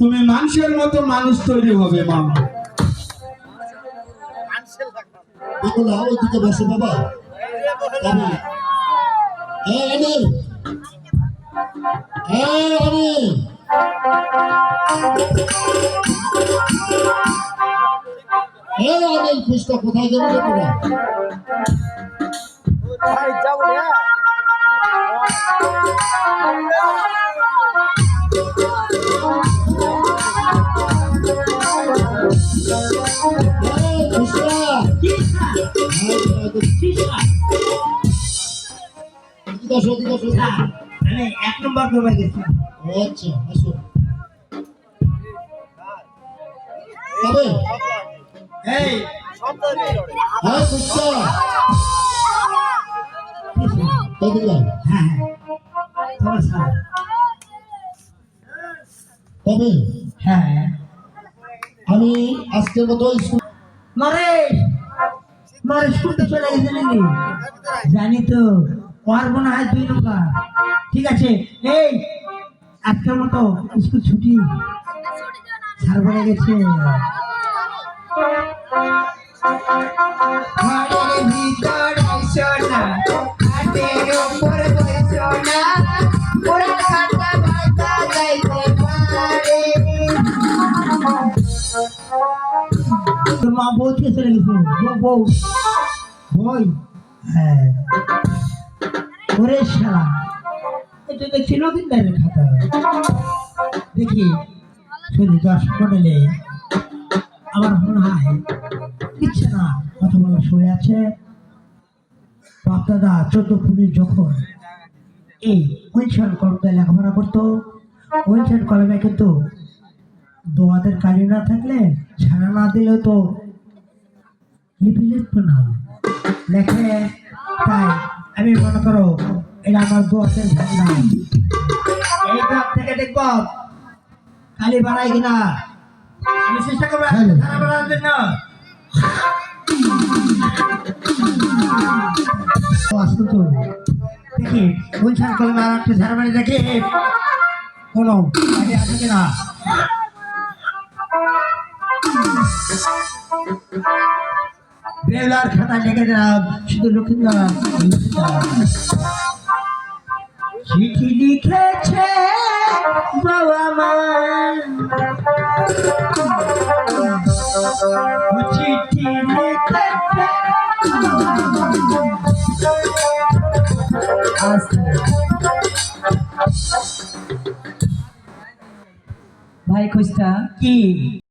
তুমি মানুষের মতো মানুষ তৈরি হবে মা। দেখো না ওইদিকে বসে বাবা। তবে অনিল, অনিল, অনিল খুশটা কোথায় যাবে রে তোরা? আমি 1 নম্বর করবে গেছি। আচ্ছা আসো। তবে এই হ্যাঁ খুশটা তবে হ্যাঁ তোমার স্যার। তবে হ্যাঁ আমি আজকের মতো স্কুল মারে মারে স্কুলতে চলে গেছে নাকি? জানি তো ওর মনে হয় 2 নম্বর। ঠিক আছে, এই আজকের মতো স্কুল ছুটি, স্যার বলে গেছে। ঘরের ভিতর সোনা হাতের উপর সোনা পুরা খাতা ভাতা যাইতে পারে। তোর মা বউ থেকে চলে গেছে। বউ বই হ্যাঁ ওরে শালা, এটা দেখছি নতুন দাঁড়ের খাতা। দেখি শুধু 10 মডেলে আমার মনে হয় ইচ্ছে না কথা বলার সময় আছে। বাপদাদা 14 পুলিশ যখন এই উইনশন কলমে লেখাপড়া করতো, উইনশন কলমে কিন্তু দোয়াদের কালি না থাকলে ছাড়া না দিলেও তো লিপি লিখতো না, লেখে। তাই আমি মনে করো এটা আমার দোয়াদের ভাবনা। এই ব্লক থেকে দেখবো কালি বাড়াই কিনা, আমি চেষ্টা করবো ধারা বাড়ানোর জন্য। আসতো তো দেখি উইনশন কলমে আর একটা ধারা বাড়ি দেখি কোনো আগে আছে কিনা। বেলার খাতা লিখে দিলাম শুধু লক্ষ্মীদার চিঠি লিখেছে বাবা মা, চিঠি লিখেছে ভাই খুঁজতা কি